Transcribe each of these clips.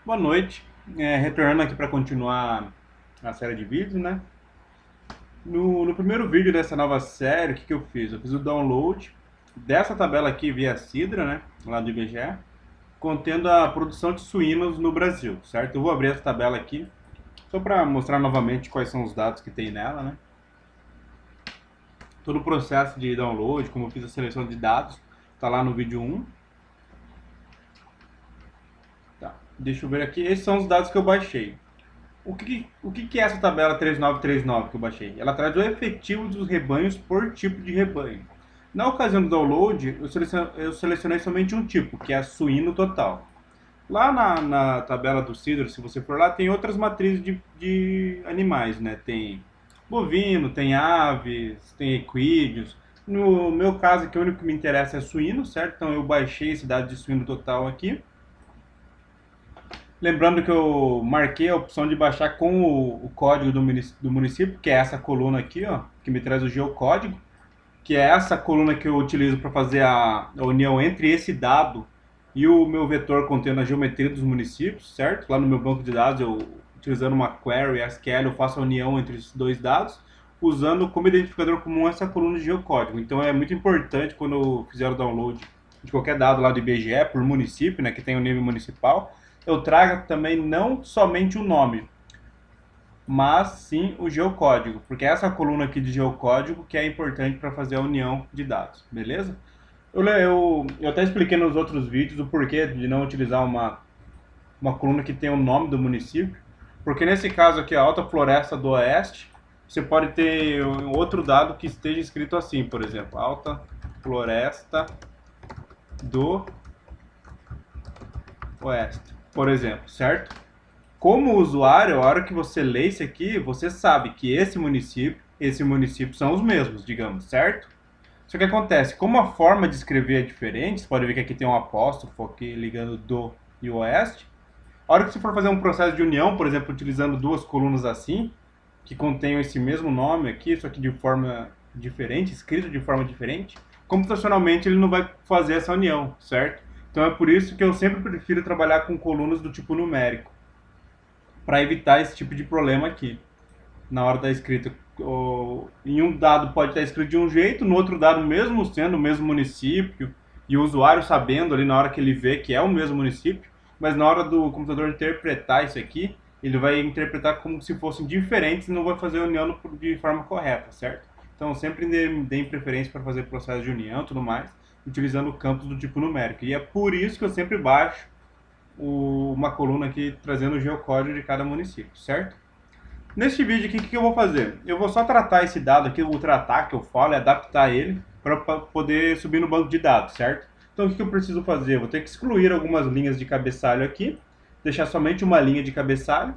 Boa noite. Retornando aqui para continuar a série de vídeos, né? No primeiro vídeo dessa nova série, o que eu fiz? Eu fiz o download dessa tabela aqui via Sidra, né? Lá do IBGE, contendo a produção de suínos no Brasil, certo? Eu vou abrir essa tabela aqui, só para mostrar novamente quais são os dados que tem nela, né? Todo o processo de download, como eu fiz a seleção de dados, tá lá no vídeo 1. Tá. Deixa eu ver aqui, esses são os dados que eu baixei. O que é essa tabela 3939 que eu baixei? Ela traz o efetivo dos rebanhos por tipo de rebanho. Na ocasião do download, eu selecionei somente um tipo, que é a suíno total. Lá na tabela do Sidor, se você for lá, tem outras matrizes de animais, né? Tem bovino, tem aves, tem equídeos. No meu caso aqui, o único que me interessa é suíno, certo? Então eu baixei esse dado de suíno total aqui. Lembrando que eu marquei a opção de baixar com o código do município, que é essa coluna aqui, ó, que me traz o geocódigo, que é essa coluna que eu utilizo para fazer a união entre esse dado e o meu vetor contendo a geometria dos municípios, certo? Lá no meu banco de dados, eu utilizando uma query SQL, eu faço a união entre esses dois dados, usando como identificador comum essa coluna de geocódigo. Então é muito importante quando eu fizer o download de qualquer dado lá do IBGE por município, né, que tem o nível municipal, eu traga também não somente o nome, mas sim o geocódigo, porque é essa coluna aqui de geocódigo que é importante para fazer a união de dados, beleza? Eu até expliquei nos outros vídeos o porquê de não utilizar uma coluna que tem o nome do município, porque nesse caso aqui, a Alta Floresta do Oeste, você pode ter outro dado que esteja escrito assim, por exemplo, Alta Floresta do Oeste, por exemplo, certo? Como usuário, a hora que você lê isso aqui, você sabe que esse município são os mesmos, digamos, certo? Só que acontece, como a forma de escrever é diferente, você pode ver que aqui tem um apóstrofo aqui ligando do e o oeste. A hora que você for fazer um processo de união, por exemplo, utilizando duas colunas assim, que contenham esse mesmo nome aqui, só que de forma diferente, escrito de forma diferente, computacionalmente ele não vai fazer essa união, certo? Então é por isso que eu sempre prefiro trabalhar com colunas do tipo numérico, para evitar esse tipo de problema aqui. Na hora da escrita, em um dado pode estar escrito de um jeito, no outro dado, mesmo sendo o mesmo município, e o usuário sabendo ali na hora que ele vê que é o mesmo município, mas na hora do computador interpretar isso aqui, ele vai interpretar como se fossem diferentes e não vai fazer a união de forma correta, certo? Então sempre deem preferência para fazer processo de união e tudo mais, utilizando campos do tipo numérico. E é por isso que eu sempre baixo uma coluna aqui trazendo o geocódigo de cada município, certo? Neste vídeo aqui, o que eu vou fazer? Eu vou só tratar esse dado aqui, o tratar que eu falo, é adaptar ele para poder subir no banco de dados, certo? Então o que eu preciso fazer? Eu vou ter que excluir algumas linhas de cabeçalho aqui, deixar somente uma linha de cabeçalho.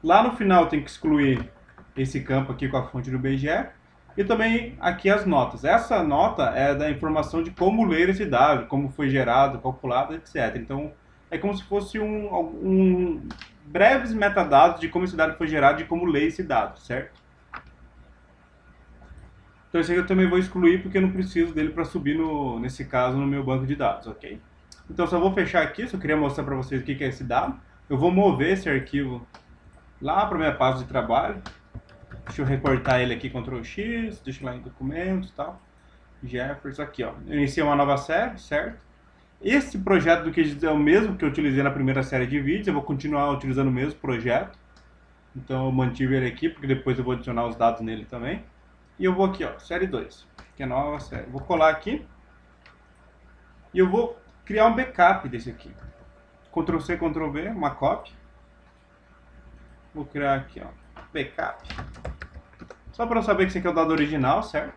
Lá no final eu tenho que excluir esse campo aqui com a fonte do BGE. E também aqui as notas. Essa nota é da informação de como ler esse dado, como foi gerado, calculado, etc. Então é como se fosse um breves metadados de como esse dado foi gerado e como ler esse dado, certo? Então esse aqui eu também vou excluir porque eu não preciso dele para subir, nesse caso, no meu banco de dados, ok? Então só vou fechar aqui, só queria mostrar para vocês o que é esse dado. Eu vou mover esse arquivo lá para minha pasta de trabalho. Deixa eu recortar ele aqui, Ctrl X, deixa lá em documentos e tal. Jefferson, aqui ó. Eu iniciei uma nova série, certo? Esse projeto do QGIS é o mesmo que eu utilizei na primeira série de vídeos, eu vou continuar utilizando o mesmo projeto. Então eu mantive ele aqui, porque depois eu vou adicionar os dados nele também. E eu vou aqui, ó, série 2, que é nova série. Vou colar aqui e eu vou criar um backup desse aqui. Ctrl C, Ctrl V, uma cópia. Vou criar aqui, ó, backup. Só para eu saber que esse aqui é o dado original, certo?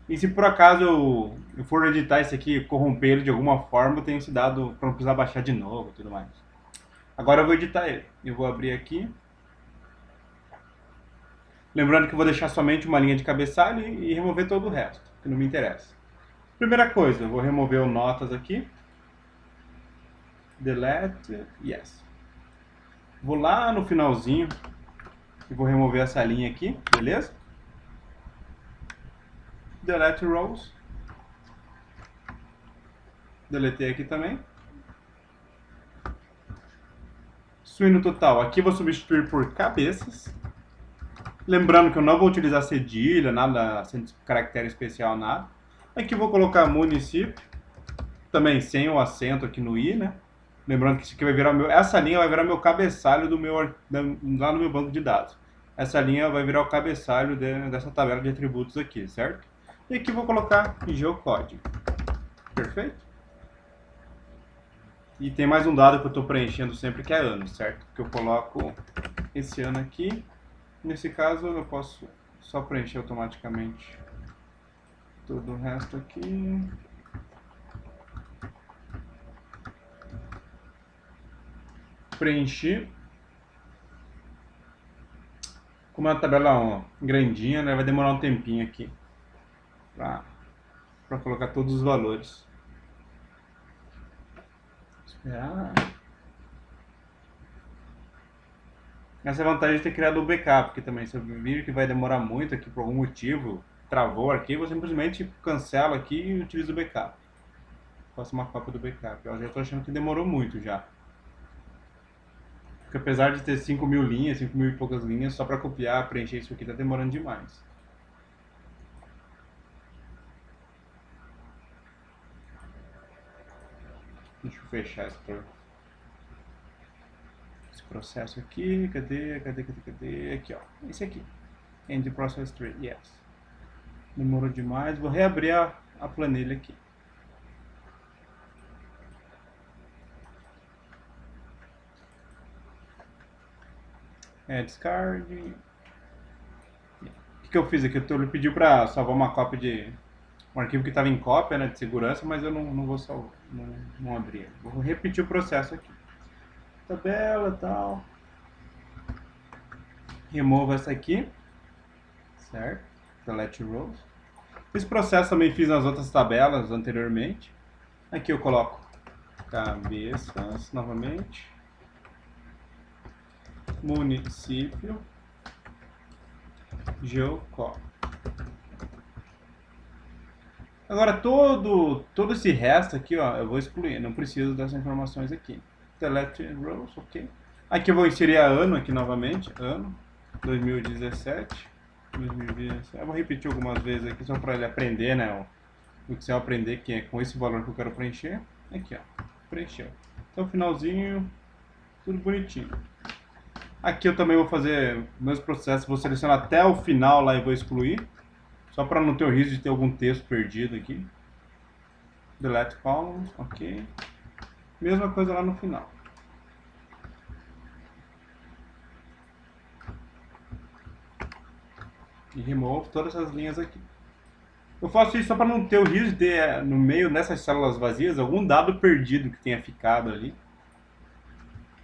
E se por acaso eu for editar esse aqui e corromper ele de alguma forma, eu tenho esse dado para não precisar baixar de novo e tudo mais. Agora eu vou editar ele. Eu vou abrir aqui. Lembrando que eu vou deixar somente uma linha de cabeçalho e remover todo o resto, que não me interessa. Primeira coisa, eu vou remover o notas aqui. Delete, yes. Vou lá no finalzinho e vou remover essa linha aqui, beleza? Delete rows. Deletei aqui também. Suíno total. Aqui eu vou substituir por cabeças. Lembrando que eu não vou utilizar cedilha, nada, sem caractere especial, nada. Aqui eu vou colocar município. Também sem o acento aqui no i, né? Lembrando que isso aqui vai virar essa linha vai virar meu cabeçalho lá no meu banco de dados. Essa linha vai virar o cabeçalho dessa tabela de atributos aqui, certo? E aqui eu vou colocar geocódigo. Perfeito? E tem mais um dado que eu estou preenchendo sempre que é ano, certo? Que eu coloco esse ano aqui. Nesse caso eu posso só preencher automaticamente todo o resto aqui. Preenchi. Como é uma tabela grandinha, né, vai demorar um tempinho aqui para colocar todos os valores. Esperar. Essa é a vantagem de ter criado o backup, porque também se eu vir que vai demorar muito aqui por algum motivo, travou o arquivo, eu simplesmente cancelo aqui e utilizo o backup. Faço uma cópia do backup. Eu já estou achando que demorou muito já. Porque apesar de ter 5.000 linhas, 5.000 e poucas linhas, só para copiar, preencher isso aqui está demorando demais. Deixa eu fechar esse processo aqui. Cadê? Aqui, ó. Esse aqui. End process tree. Yes. Demorou demais. Vou reabrir a planilha aqui. Discard. O que eu fiz aqui? Ele pediu para salvar uma cópia de um arquivo que estava em cópia, né, de segurança, mas eu não vou salvar, não abri. Vou repetir o processo aqui. Tabela e tal. Remova essa aqui. Certo? Select rows. Esse processo também fiz nas outras tabelas anteriormente. Aqui eu coloco cabeças novamente. Município. Geocódigo. Agora todo esse resto aqui, ó, eu vou excluir, não preciso dessas informações aqui. Select rows, ok. Aqui eu vou inserir a ano aqui novamente, ano 2017. Eu vou repetir algumas vezes aqui só para ele aprender, né? O Excel aprender que é com esse valor que eu quero preencher. Aqui, ó, preencheu. Então finalzinho, tudo bonitinho. Aqui eu também vou fazer meus processos, vou selecionar até o final lá e vou excluir. Só para não ter o risco de ter algum texto perdido aqui. Delete columns, ok. Mesma coisa lá no final. E remove todas essas linhas aqui. Eu faço isso só para não ter o risco de ter no meio, nessas células vazias, algum dado perdido que tenha ficado ali.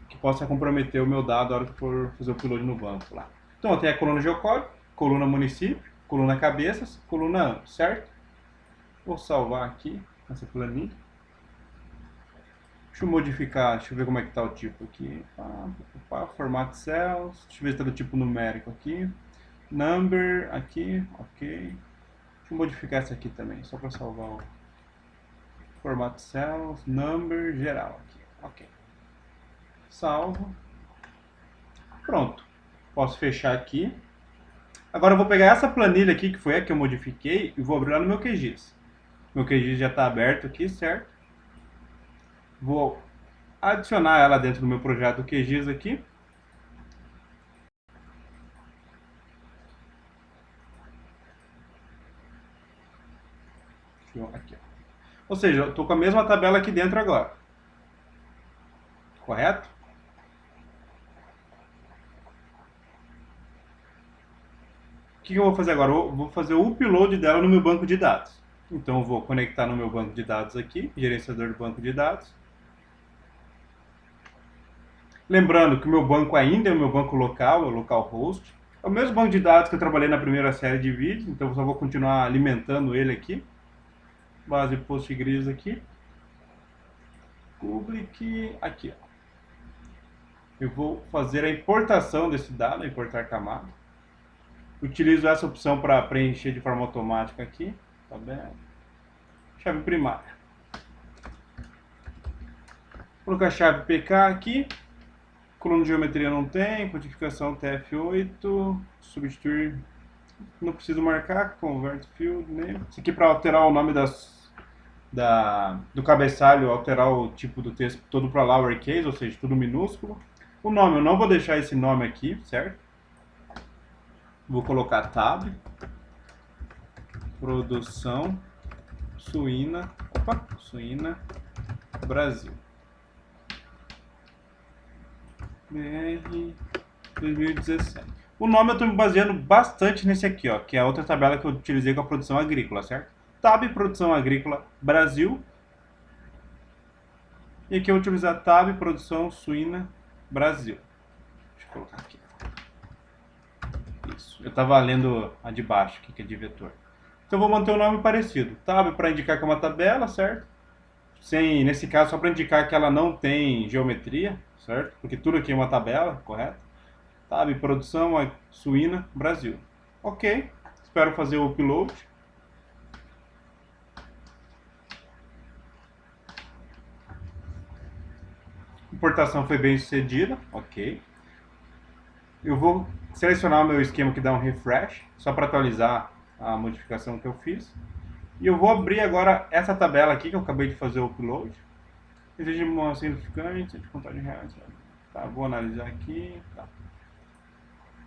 Que possa comprometer o meu dado na hora que for fazer o upload no banco lá. Então eu tenho a coluna geocódigo, coluna município, coluna cabeças, coluna ano, certo? Vou salvar aqui essa planilha. Deixa eu modificar, deixa eu ver como é que está o tipo aqui. Format cells, deixa eu ver se está do tipo numérico aqui. Number aqui, ok. Deixa eu modificar essa aqui também, só para salvar o format cells, number geral aqui, ok. Salvo. Pronto. Posso fechar aqui. Agora eu vou pegar essa planilha aqui, que foi a que eu modifiquei, e vou abrir lá no meu QGIS. Meu QGIS já está aberto aqui, certo? Vou adicionar ela dentro do meu projeto QGIS aqui. Aqui, ó. Ou seja, eu estou com a mesma tabela aqui dentro agora. Correto? O que eu vou fazer agora? Eu vou fazer o upload dela no meu banco de dados. Então eu vou conectar no meu banco de dados aqui, gerenciador do banco de dados. Lembrando que o meu banco ainda é o meu banco local, é o localhost. É o mesmo banco de dados que eu trabalhei na primeira série de vídeos, então eu só vou continuar alimentando ele aqui. Base Postgres aqui. Public aqui, ó. Eu vou fazer a importação desse dado, importar camada. Utilizo essa opção para preencher de forma automática aqui. Tá bem? Chave primária. Vou colocar a chave PK aqui. Coluna de geometria não tem, codificação TF8, substituir, não preciso marcar, convert field name. Isso aqui para alterar o nome do cabeçalho, alterar o tipo do texto todo para lowercase, ou seja, tudo minúsculo. O nome, eu não vou deixar esse nome aqui, certo? Vou colocar tab, produção suína Brasil. BR 2017. O nome eu estou me baseando bastante nesse aqui, ó, que é a outra tabela que eu utilizei com a produção agrícola, certo? Tab Produção Agrícola Brasil. E aqui eu vou utilizar Tab Produção Suína Brasil. Deixa eu colocar aqui. Isso. Eu estava lendo a de baixo, aqui, que é de vetor. Então eu vou manter o nome parecido. Tab para indicar que é uma tabela, certo? Nesse caso, só para indicar que ela não tem geometria, certo? Porque tudo aqui é uma tabela, correto? Tab Produção Suína Brasil. Ok. Espero fazer o upload. Importação foi bem sucedida, ok. Eu vou selecionar o meu esquema que dá um refresh, só para atualizar a modificação que eu fiz. E eu vou abrir agora essa tabela aqui que eu acabei de fazer o upload. Exige uma significante de contagem real. Tá, vou analisar aqui. Tá.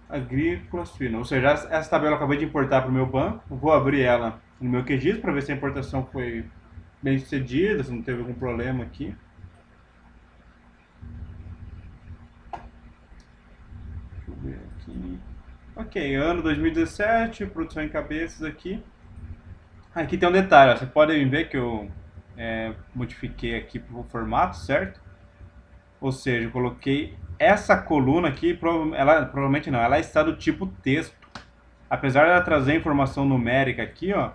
Agrícola suína, ou seja, essa tabela eu acabei de importar para o meu banco. Eu vou abrir ela no meu QGIS para ver se a importação foi bem sucedida, se não teve algum problema aqui. Ver aqui. Ok, ano 2017, produção em cabeças aqui. Aqui tem um detalhe, ó, vocês podem ver que eu modifiquei aqui para o formato, certo? Ou seja, eu coloquei essa coluna aqui, provavelmente não, ela está do tipo texto. Apesar de ela trazer informação numérica aqui, ó,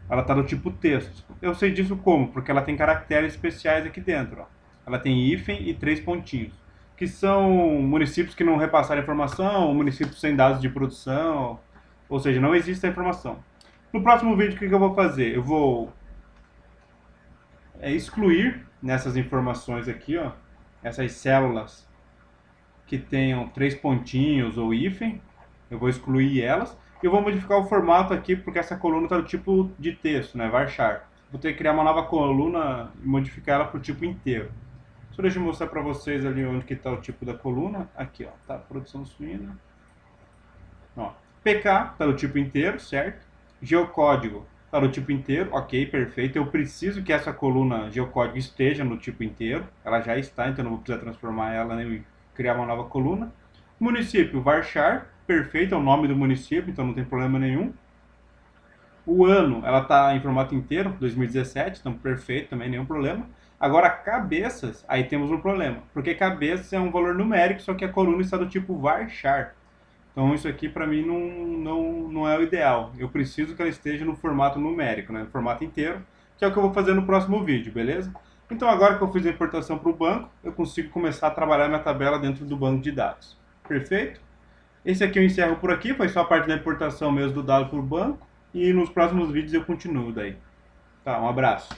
ela está do tipo texto. Eu sei disso como? Porque ela tem caracteres especiais aqui dentro, ó. Ela tem hífen e 3 pontinhos, que são municípios que não repassaram informação, municípios sem dados de produção, ou seja, não existe a informação. No próximo vídeo, o que eu vou fazer? Eu vou excluir nessas informações aqui, ó, essas células que tenham 3 pontinhos ou hífen, eu vou excluir elas, e eu vou modificar o formato aqui, porque essa coluna está do tipo de texto, né, varchar. Vou ter que criar uma nova coluna e modificar ela para o tipo inteiro. Só deixa eu mostrar para vocês ali onde que está o tipo da coluna. Aqui, ó, tá, produção suína. Ó, PK está no tipo inteiro, certo? Geocódigo está no tipo inteiro, ok, perfeito. Eu preciso que essa coluna geocódigo esteja no tipo inteiro. Ela já está, então não vou precisar transformar ela nem criar uma nova coluna. Município, varchar, perfeito, é o nome do município, então não tem problema nenhum. O ano, ela está em formato inteiro, 2017, então perfeito, também nenhum problema. Agora, cabeças, aí temos um problema, porque cabeças é um valor numérico, só que a coluna está do tipo varchar. Então isso aqui para mim não é o ideal. Eu preciso que ela esteja no formato numérico, né? No formato inteiro, que é o que eu vou fazer no próximo vídeo, beleza? Então agora que eu fiz a importação para o banco, eu consigo começar a trabalhar minha tabela dentro do banco de dados. Perfeito? Esse aqui eu encerro por aqui, foi só a parte da importação mesmo do dado para o banco. E nos próximos vídeos eu continuo daí. Tá, um abraço.